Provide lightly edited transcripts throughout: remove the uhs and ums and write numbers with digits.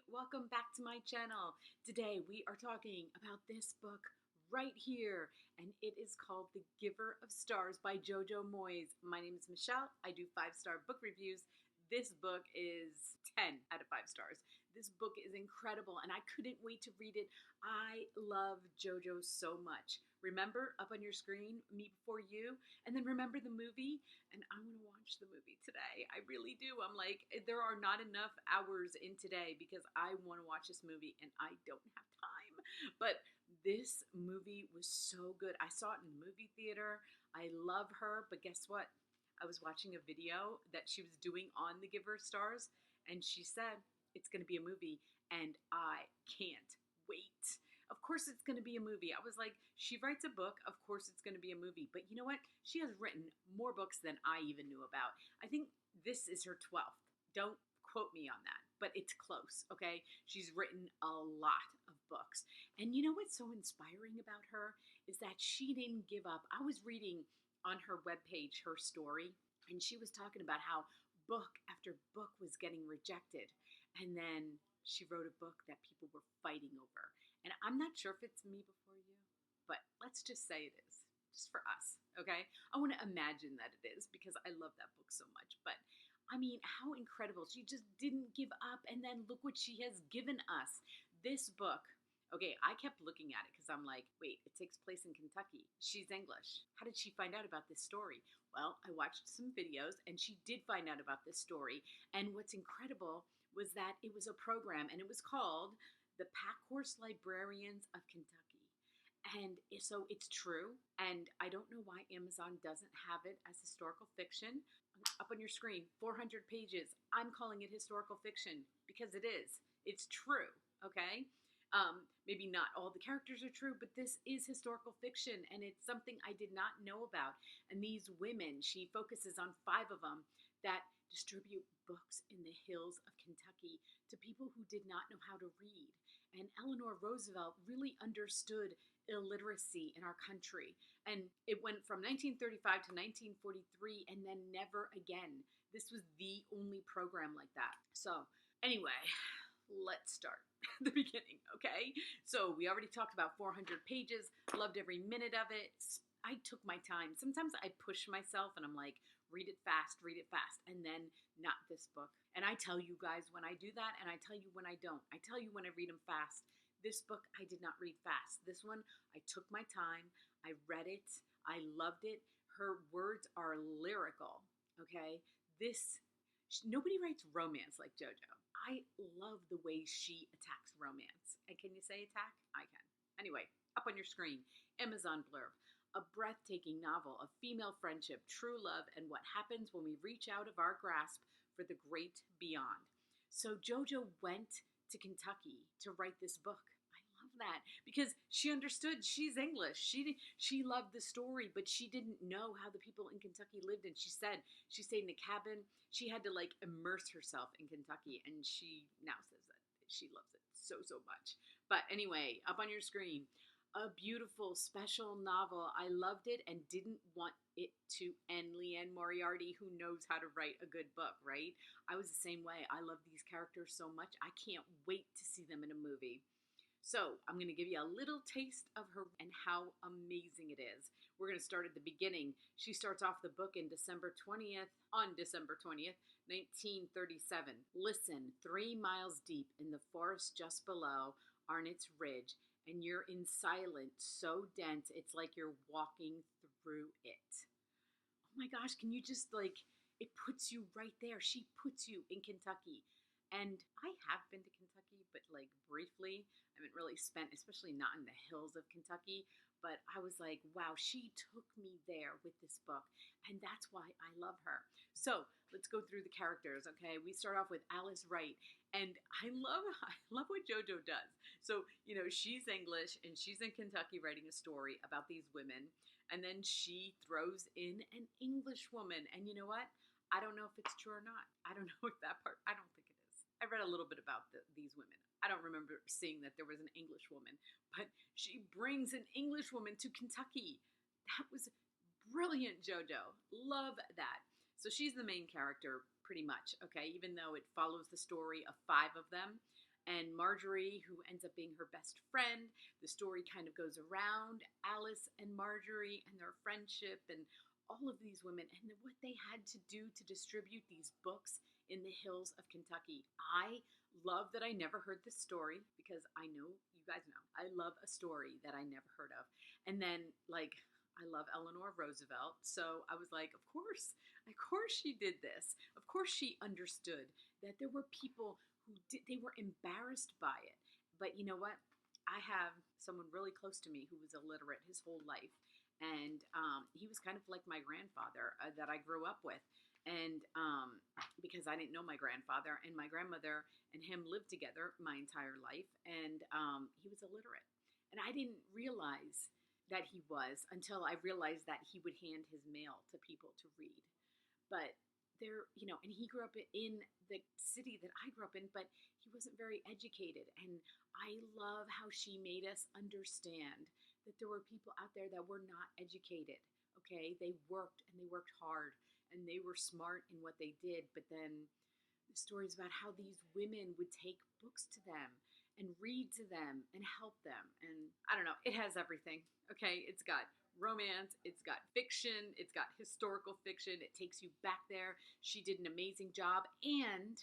welcome back to my channel. Today we are talking about this book right here, and it is called The Giver of Stars by Jojo Moyes. My name is Michelle. I do 5-star book reviews. This book is 10 out of 5 stars. This book is incredible, and I couldn't wait to read it. I love Jojo so much. Remember, up on your screen, Me Before You, and then remember the movie? And I want to watch the movie today. I really do. I'm like, there are not enough hours in today because I want to watch this movie, and I don't have time. But this movie was so good. I saw it in the movie theater. I love her, but guess what? I was watching a video that she was doing on The Giver of Stars, and she said, it's going to be a movie, and I can't wait. Of course it's going to be a movie. I was like, she writes a book, of course it's going to be a movie. But you know what? She has written more books than I even knew about. I think this is her 12th. Don't quote me on that, but it's close, okay? She's written a lot of books. And you know what's so inspiring about her is that she didn't give up. I was reading on her webpage her story, and she was talking about how book after book was getting rejected. And then she wrote a book that people were fighting over. And I'm not sure if it's Me Before You, but let's just say it is, just for us, okay? I want to imagine that it is because I love that book so much. But I mean, how incredible. She just didn't give up, and then look what she has given us. This book, okay, I kept looking at it because I'm like, wait, it takes place in Kentucky. She's English. How did she find out about this story? Well, I watched some videos, and she did find out about this story. And what's incredible was that it was a program, and it was called The Packhorse Librarians of Kentucky. And so it's true, and I don't know why Amazon doesn't have it as historical fiction. Up on your screen, 400 pages. I'm calling it historical fiction because it is. It's true, okay? Maybe not all the characters are true, but this is historical fiction, and it's something I did not know about. And these women, she focuses on 5 of them that distribute books in the hills of Kentucky to people who did not know how to read. And Eleanor Roosevelt really understood illiteracy in our country. And it went from 1935 to 1943 and then never again. This was the only program like that. So anyway, let's start the beginning, okay? So we already talked about 400 pages, loved every minute of it. I took my time. Sometimes I push myself and I'm like, read it fast, and then not this book. And I tell you guys when I do that, and I tell you when I don't. I tell you when I read them fast. This book, I did not read fast. This one, I took my time. I read it. I loved it. Her words are lyrical, okay? Nobody writes romance like Jojo. I love the way she attacks romance. And can you say attack? I can. Anyway, up on your screen, Amazon blurb. A breathtaking novel of female friendship, true love, and what happens when we reach out of our grasp for the great beyond. So Jojo went to Kentucky to write this book. I love that because she understood. She's English. She loved the story, but she didn't know how the people in Kentucky lived. And she said she stayed in a cabin. She had to like immerse herself in Kentucky, and she now says that she loves it so much. But anyway, up on your screen, a beautiful special novel. I loved it and didn't want it to end. Leanne Moriarty, who knows how to write a good book, right? I was the same way. I love these characters so much. I can't wait to see them in a movie. So I'm going to give you a little taste of her and how amazing it is. We're going to start at the beginning. She starts off the book on December 20th, 1937. Listen, 3 miles deep in the forest just below Arnott's Ridge, and you're in silence so dense it's like you're walking through it. Oh my gosh, can you just like, it puts you right there. She puts you in Kentucky. And I have been to Kentucky, but like briefly. I haven't really spent, especially not in the hills of Kentucky, but I was like, wow, she took me there with this book. And that's why I love her. So let's go through the characters, okay? We start off with Alice Wright. And I love what Jojo does. So, you know, she's English and she's in Kentucky writing a story about these women. And then she throws in an English woman. And you know what? I don't know if it's true or not. I don't know if that part, I don't think it is. I read a little bit about these women. I don't remember seeing that there was an English woman, but she brings an English woman to Kentucky. That was brilliant, Jojo. Love that. So she's the main character pretty much, okay, even though it follows the story of 5 of them. and Marjorie, who ends up being her best friend. The story kind of goes around Alice and Marjorie and their friendship and all of these women and what they had to do to distribute these books in the hills of Kentucky. I love that I never heard this story because I know you guys know I love a story that I never heard of. And then, like, I love Eleanor Roosevelt, so I was like, of course she did this. Of course she understood that there were people who they were embarrassed by it. But you know what? I have someone really close to me who was illiterate his whole life, and he was kind of like my grandfather that I grew up with. And because I didn't know my grandfather, and my grandmother and him lived together my entire life, and he was illiterate. And I didn't realize that he was until I realized that he would hand his mail to people to read. But there, you know, and he grew up in the city that I grew up in, but he wasn't very educated. And I love how she made us understand that there were people out there that were not educated. Okay, they worked and they worked hard and they were smart in what they did. But then the stories about how these women would take books to them and read to them and help them. And I don't know, it has everything. Okay, it's got romance, it's got fiction, it's got historical fiction. It takes you back there. She did an amazing job. And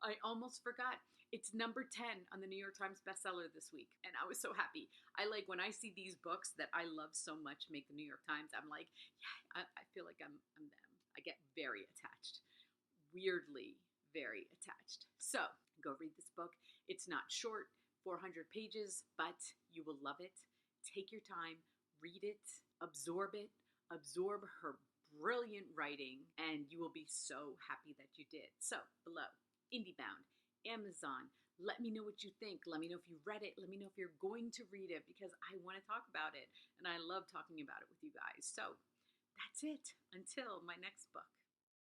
I almost forgot, it's number 10 on the New York Times bestseller this week. And I was so happy. I like when I see these books that I love so much make the New York Times, I'm like, yeah, I feel like I'm them. I get very attached. Weirdly, very attached. So go read this book. It's not short, 400 pages, but you will love it. Take your time, read it, absorb her brilliant writing, and you will be so happy that you did. So below, IndieBound, Amazon. Let me know what you think. Let me know if you read it. Let me know if you're going to read it because I want to talk about it, and I love talking about it with you guys. So that's it. Until my next book.